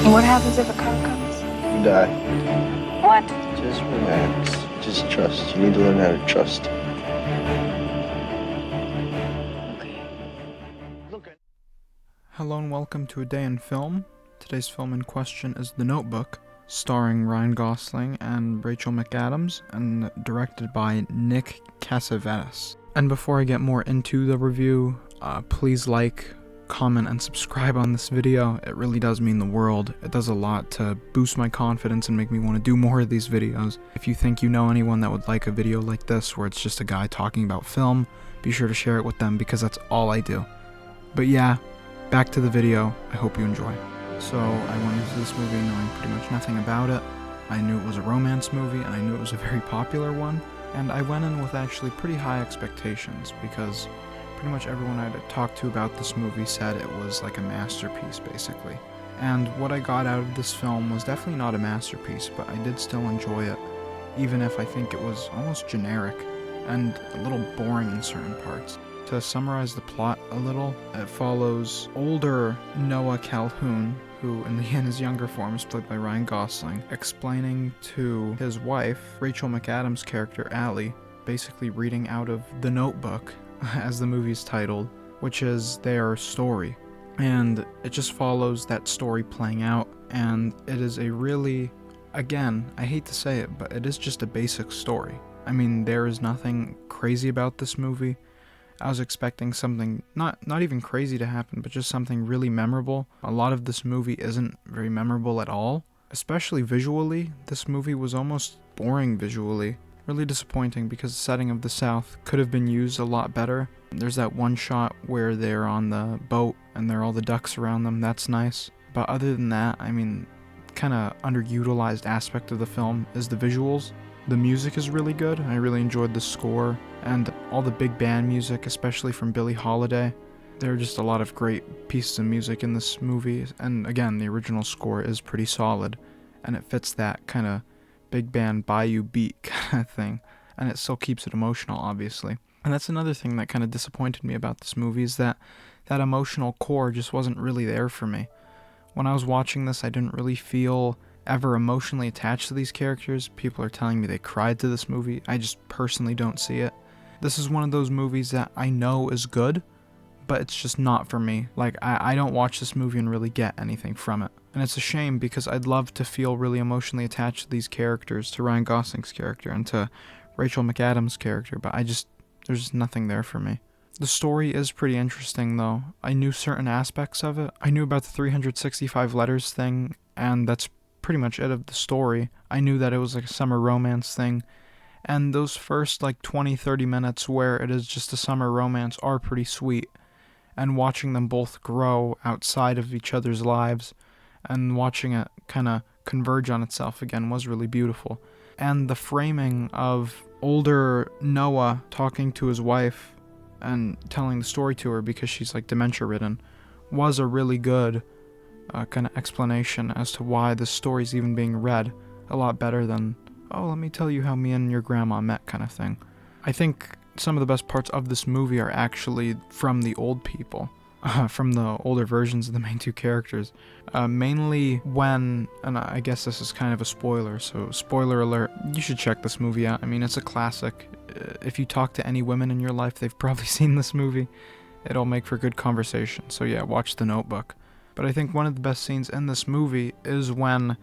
What happens if a car comes? You die. What? Just relax. Just trust. You need to learn how to trust. Okay. Hello and welcome to A Day in Film. Today's film in question is The Notebook, starring Ryan Gosling and Rachel McAdams, and directed by Nick Cassavetes. And before I get more into the review, please like, comment, and subscribe on this video. It really does mean the world. It does a lot to boost my confidence and make me want to do more of these videos. If you think you know anyone that would like a video like this, where it's just a guy talking about film, be sure to share it with them because that's all I do. But yeah, back to the video. I hope you enjoy. So I went into this movie knowing pretty much nothing about it. I knew it was a romance movie, and I knew it was a very popular one. And I went in with actually pretty high expectations because pretty much everyone I'd talked to about this movie said it was like a masterpiece, basically. And what I got out of this film was definitely not a masterpiece, but I did still enjoy it, even if I think it was almost generic and a little boring in certain parts. To summarize the plot a little, it follows older Noah Calhoun, who in his younger form is played by Ryan Gosling, explaining to his wife, Rachel McAdams' character Allie, basically reading out of The Notebook, as the movie's titled, which is their story. And it just follows that story playing out, and it is a really, again, I hate to say it, but it is just a basic story. I mean, there is nothing crazy about this movie. I was expecting something not even crazy to happen, but just something really memorable. A lot of this movie isn't very memorable at all, especially visually. This movie was almost boring visually. Really disappointing because the setting of the South could have been used a lot better. There's that one shot where they're on the boat and there are all the ducks around them. That's nice. But other than that, I mean, kind of underutilized aspect of the film is the visuals. The music is really good. I really enjoyed the score and all the big band music, especially from Billie Holiday. There are just a lot of great pieces of music in this movie, and again, the original score is pretty solid, and it fits that kind of big band Bayou beat kind of thing, and it still keeps it emotional, obviously. And that's another thing that kind of disappointed me about this movie, is that that emotional core just wasn't really there for me. When I was watching this, I didn't really feel ever emotionally attached to these characters. People are telling me they cried to this movie. I just personally don't see it. This is one of those movies that I know is good, but it's just not for me. Like, I don't watch this movie and really get anything from it. And it's a shame because I'd love to feel really emotionally attached to these characters, to Ryan Gosling's character and to Rachel McAdams' character, but there's just nothing there for me. The story is pretty interesting though. I knew certain aspects of it. I knew about the 365 letters thing, and that's pretty much it of the story. I knew that it was like a summer romance thing, and those first like 20-30 minutes where it is just a summer romance are pretty sweet, and watching them both grow outside of each other's lives and watching it kind of converge on itself again was really beautiful. And the framing of older Noah talking to his wife and telling the story to her because she's like dementia ridden was a really good kind of explanation as to why the story's even being read. A lot better than, oh, let me tell you how me and your grandma met kind of thing. I think some of the best parts of this movie are actually from the old people, from the older versions of the main two characters. Mainly when, and I guess this is kind of a spoiler, so spoiler alert, you should check this movie out. I mean, it's a classic. If you talk to any women in your life, they've probably seen this movie. It'll make for good conversation, so yeah, watch The Notebook. But I think one of the best scenes in this movie is when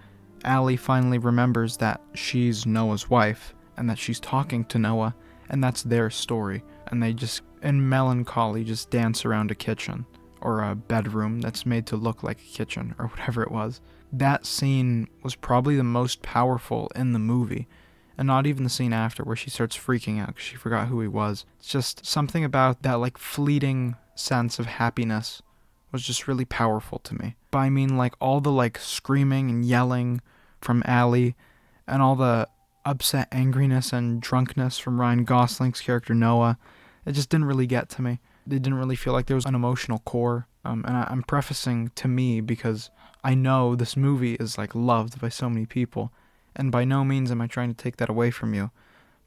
Allie finally remembers that she's Noah's wife and that she's talking to Noah, and that's their story. And they just, in melancholy, just dance around a kitchen or a bedroom that's made to look like a kitchen or whatever it was. That scene was probably the most powerful in the movie, and not even the scene after where she starts freaking out because she forgot who he was. It's just something about that like fleeting sense of happiness was just really powerful to me. But I mean, like, all the like screaming and yelling from Allie and all the upset angriness and drunkenness from Ryan Gosling's character Noah, it just didn't really get to me. It didn't really feel like there was an emotional core. And I'm prefacing to me because I know this movie is like loved by so many people, and by no means am I trying to take that away from you.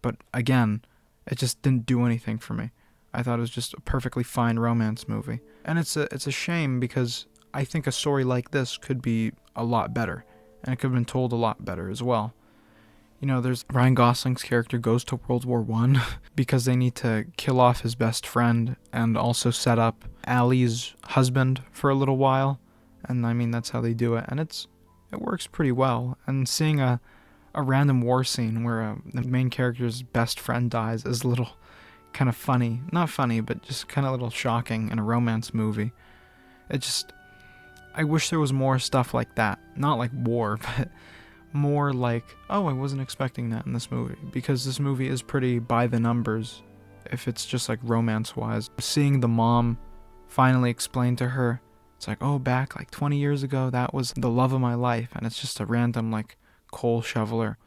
But again, it just didn't do anything for me. I thought it was just a perfectly fine romance movie. And it's a shame because I think a story like this could be a lot better, and it could have been told a lot better as well. You know, there's Ryan Gosling's character goes to World War I because they need to kill off his best friend and also set up Allie's husband for a little while. And I mean, that's how they do it. And it works pretty well. And seeing a random war scene where the main character's best friend dies is a little kind of funny. Not funny, but just kind of a little shocking in a romance movie. I wish there was more stuff like that. Not like war, but more like, oh, I wasn't expecting that in this movie, because this movie is pretty by the numbers if it's just like romance wise. Seeing the mom finally explain to her, it's like, oh, back like 20 years ago, that was the love of my life, and it's just a random like coal shoveler.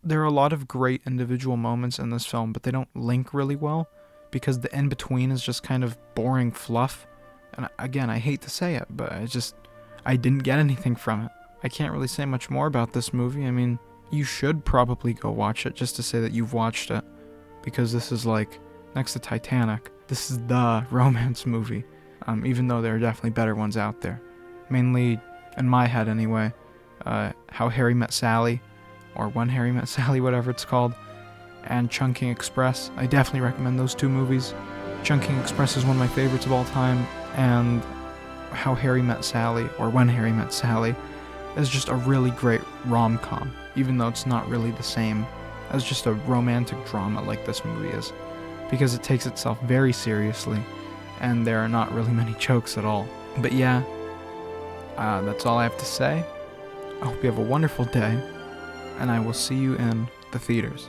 There are a lot of great individual moments in this film, but they don't link really well because the in-between is just kind of boring fluff. And again, I hate to say it, but I didn't get anything from it. I can't really say much more about this movie. I mean, you should probably go watch it just to say that you've watched it, because this is like, next to Titanic, this is the romance movie, even though there are definitely better ones out there. Mainly, in my head anyway, How Harry Met Sally, or When Harry Met Sally, whatever it's called, and Chungking Express. I definitely recommend those two movies. Chungking Express is one of my favorites of all time, and How Harry Met Sally, or When Harry Met Sally, is just a really great rom-com, even though it's not really the same as just a romantic drama like this movie is, because it takes itself very seriously, and there are not really many jokes at all. But yeah, that's all I have to say. I hope you have a wonderful day, and I will see you in the theaters.